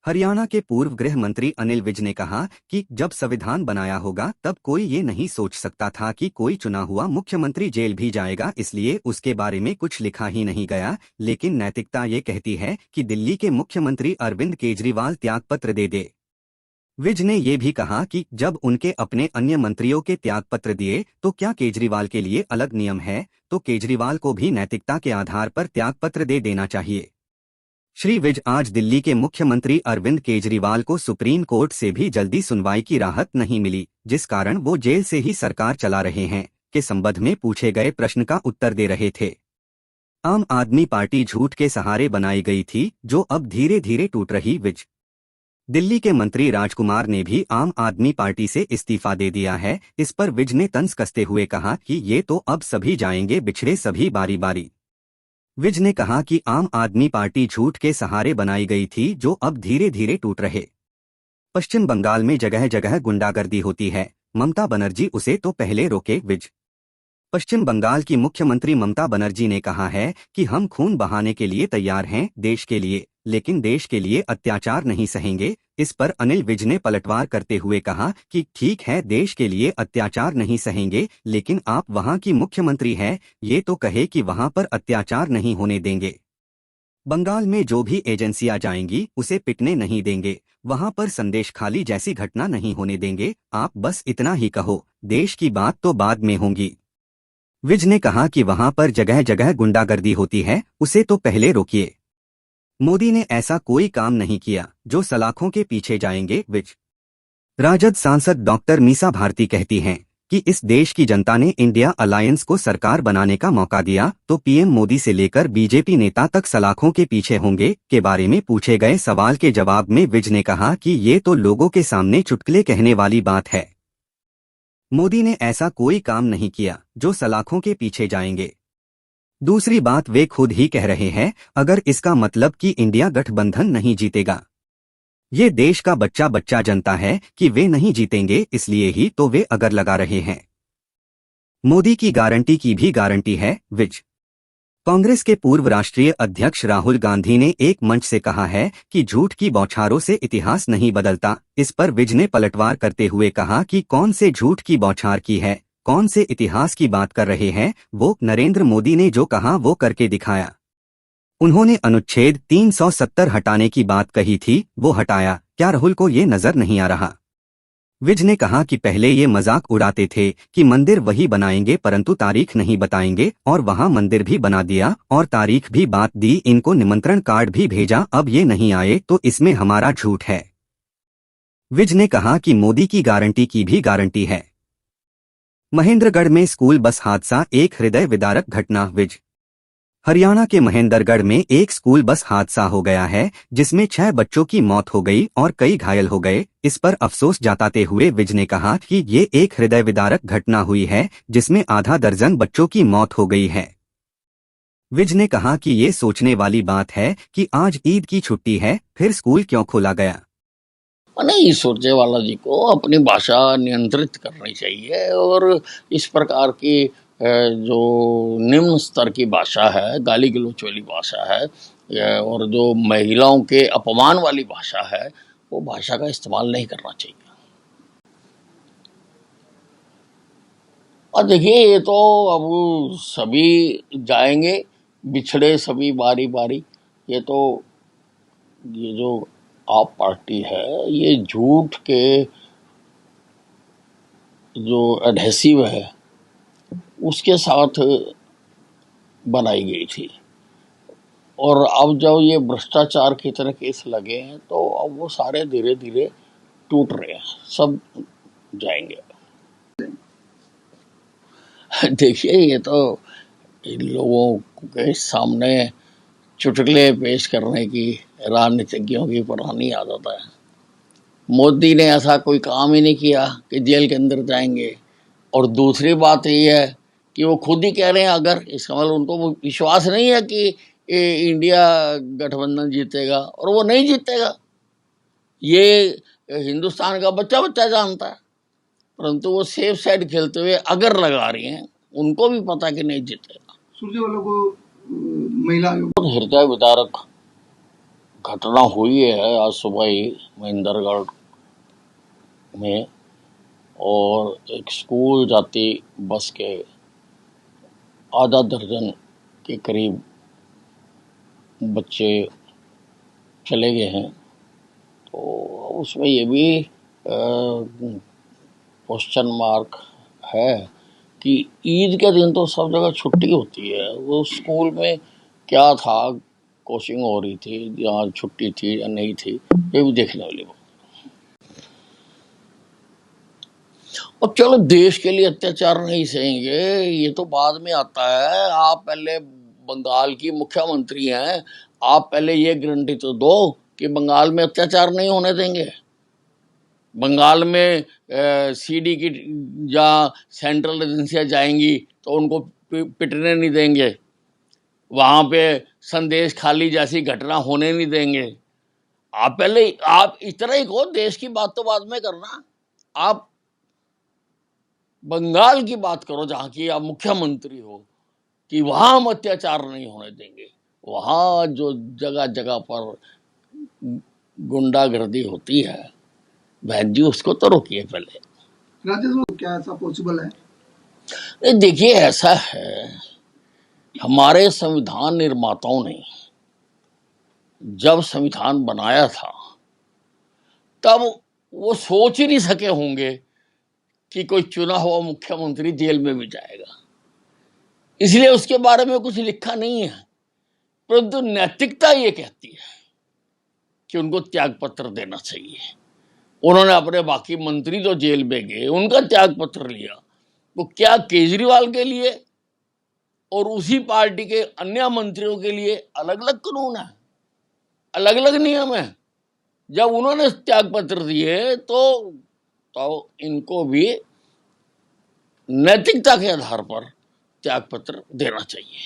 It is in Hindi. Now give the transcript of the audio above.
हरियाणा के पूर्व गृह मंत्री अनिल विज ने कहा कि जब संविधान बनाया होगा तब कोई ये नहीं सोच सकता था कि कोई चुना हुआ मुख्यमंत्री जेल भी जाएगा, इसलिए उसके बारे में कुछ लिखा ही नहीं गया। लेकिन नैतिकता ये कहती है कि दिल्ली के मुख्यमंत्री अरविंद केजरीवाल त्यागपत्र दे दे। विज ने ये भी कहा कि जब उनके अपने अन्य मंत्रियों के त्यागपत्र दिए तो क्या केजरीवाल के लिए अलग नियम है, तो केजरीवाल को भी नैतिकता के आधार पर त्यागपत्र दे देना चाहिए। श्री विज आज दिल्ली के मुख्यमंत्री अरविंद केजरीवाल को सुप्रीम कोर्ट से भी जल्दी सुनवाई की राहत नहीं मिली, जिस कारण वो जेल से ही सरकार चला रहे हैं, के संबंध में पूछे गए प्रश्न का उत्तर दे रहे थे। आम आदमी पार्टी झूठ के सहारे बनाई गई थी, जो अब धीरे धीरे टूट रही। विज दिल्ली के मंत्री राजकुमार ने भी आम आदमी पार्टी से इस्तीफा दे दिया है। इस पर विज ने तंज कसते हुए कहा कि ये तो अब सभी जाएंगे बिछड़े सभी बारी बारी। विज ने कहा कि आम आदमी पार्टी झूठ के सहारे बनाई गई थी, जो अब धीरे धीरे टूट रहे। पश्चिम बंगाल में जगह जगह गुंडागर्दी होती है, ममता बनर्जी उसे तो पहले रोके। विज पश्चिम बंगाल की मुख्यमंत्री ममता बनर्जी ने कहा है कि हम खून बहाने के लिए तैयार हैं देश के लिए, लेकिन देश के लिए अत्याचार नहीं सहेंगे। इस पर अनिल विज ने पलटवार करते हुए कहा कि ठीक है, देश के लिए अत्याचार नहीं सहेंगे, लेकिन आप वहां की मुख्यमंत्री हैं, ये तो कहे कि वहां पर अत्याचार नहीं होने देंगे। बंगाल में जो भी एजेंसियां जाएंगी उसे पिटने नहीं देंगे, वहां पर संदेश खाली जैसी घटना नहीं होने देंगे। आप बस इतना ही कहो, देश की बात तो बाद में होंगी। विज ने कहा कि वहां पर जगह जगह गुंडागर्दी होती है, उसे तो पहले रोकिए। मोदी ने ऐसा कोई काम नहीं किया जो सलाखों के पीछे जाएंगे। विज राजद सांसद डॉक्टर मीसा भारती कहती हैं कि इस देश की जनता ने इंडिया अलायंस को सरकार बनाने का मौका दिया, तो पीएम मोदी से लेकर बीजेपी नेता तक सलाखों के पीछे होंगे। के बारे में पूछे गए सवाल के जवाब में विज ने कहा कि ये तो लोगों के सामने चुटकुले कहने वाली बात है। मोदी ने ऐसा कोई काम नहीं किया जो सलाखों के पीछे जाएंगे। दूसरी बात वे खुद ही कह रहे हैं, अगर इसका मतलब कि इंडिया गठबंधन नहीं जीतेगा। ये देश का बच्चा बच्चा जनता है कि वे नहीं जीतेंगे, इसलिए ही तो वे अगर लगा रहे हैं। मोदी की गारंटी की भी गारंटी है। विज कांग्रेस के पूर्व राष्ट्रीय अध्यक्ष राहुल गांधी ने एक मंच से कहा है कि झूठ की बौछारों से इतिहास नहीं बदलता। इस पर विज ने पलटवार करते हुए कहा कि कौन से झूठ की बौछार की है, कौन से इतिहास की बात कर रहे हैं। वो नरेंद्र मोदी ने जो कहा वो करके दिखाया। उन्होंने अनुच्छेद 370 हटाने की बात कही थी, वो हटाया। क्या राहुल को ये नजर नहीं आ रहा? विज ने कहा कि पहले ये मजाक उड़ाते थे कि मंदिर वही बनाएंगे परंतु तारीख नहीं बताएंगे, और वहां मंदिर भी बना दिया और तारीख भी बात दी, इनको निमंत्रण कार्ड भी भेजा, अब ये नहीं आए तो इसमें हमारा झूठ है। विज ने कहा कि मोदी की गारंटी की भी गारंटी है। महेंद्रगढ़ में स्कूल बस हादसा एक हृदय विदारक घटना। विज हरियाणा के महेंद्रगढ़ में एक स्कूल बस हादसा हो गया है, जिसमें 6 बच्चों की मौत हो गई और कई घायल हो गए। इस पर अफसोस जताते हुए विज ने कहा कि ये एक हृदय विदारक घटना हुई है, जिसमें आधा दर्जन बच्चों की मौत हो गई है। विज ने कहा कि ये सोचने वाली बात है कि आज ईद की छुट्टी है, फिर स्कूल क्यों खोला गया। नहीं, सुरजेवाला जी को अपनी भाषा नियंत्रित करनी चाहिए, और इस प्रकार की जो निम्न स्तर की भाषा है, गाली गलौच वाली भाषा है, और जो महिलाओं के अपमान वाली भाषा है, वो भाषा का इस्तेमाल नहीं करना चाहिए। और देखिए, ये तो अब सभी जाएंगे बिछड़े सभी बारी बारी। ये जो आप पार्टी है, ये झूठ के जो एडहेसिव है उसके साथ बनाई गई थी, और अब जब ये भ्रष्टाचार की तरह केस लगे हैं तो अब वो सारे धीरे धीरे टूट रहे हैं, सब जाएंगे। देखिए, ये तो इन लोगों के सामने चुटकुले पेश करने की राजनीतिज्ञों की पुरानी आदत है। मोदी ने ऐसा कोई काम ही नहीं किया कि जेल के अंदर जाएंगे। और दूसरी बात ये है कि वो खुद ही कह रहे हैं, अगर इसका मतलब उनको विश्वास नहीं है कि इंडिया गठबंधन जीतेगा, और वो नहीं जीतेगा, ये हिंदुस्तान का बच्चा बच्चा जानता है। परंतु वो सेफ साइड खेलते हुए अगर लगा रही हैं, उनको भी पता कि नहीं जीतेगा। सुरजेवाला को महिला हृदय विदारक घटना हुई है आज सुबह ही महेंद्रगढ़ में, और एक स्कूल जाती बस के आधा दर्जन के करीब बच्चे चले गए हैं। तो उसमें ये भी क्वेश्चन मार्क है कि ईद के दिन तो सब जगह छुट्टी होती है, वो स्कूल में क्या था, कोचिंग हो रही थी या छुट्टी थी या नहीं थी, ये भी देखने वाली बात। अब चलो देश के लिए अत्याचार नहीं सहेंगे, ये तो बाद में आता है। आप पहले बंगाल की मुख्यमंत्री हैं, आप पहले ये गारंटी तो दो कि बंगाल में अत्याचार नहीं होने देंगे। बंगाल में सीडी की या सेंट्रल एजेंसियां जाएंगी तो उनको पिटने नहीं देंगे, वहां पे संदेश खाली जैसी घटना होने नहीं देंगे। आप पहले आप इतना ही कहो, देश की बात तो बाद में करना, आप बंगाल की बात करो जहां की आप मुख्यमंत्री हो, कि वहां हम अत्याचार नहीं होने देंगे। वहां जो जगह जगह पर गुंडागर्दी होती है, बहन जी उसको तो रोकिए पहले। राजेश, क्या ऐसा पॉसिबल है? देखिए ऐसा है, हमारे संविधान निर्माताओं ने जब संविधान बनाया था तब वो सोच ही नहीं सके होंगे कि कोई चुना हुआ मुख्यमंत्री जेल में भी जाएगा, इसलिए उसके बारे में कुछ लिखा नहीं है। परंतु नैतिकता ये कहती है कि उनको त्याग पत्र देना चाहिए। उन्होंने अपने बाकी मंत्री जो जेल में गए उनका त्याग पत्र लिया, तो क्या केजरीवाल के लिए और उसी पार्टी के अन्य मंत्रियों के लिए अलग अलग कानून है, अलग अलग नियम है? जब उन्होंने त्याग पत्र दिए तो इनको भी नैतिकता के आधार पर त्याग पत्र देना चाहिए।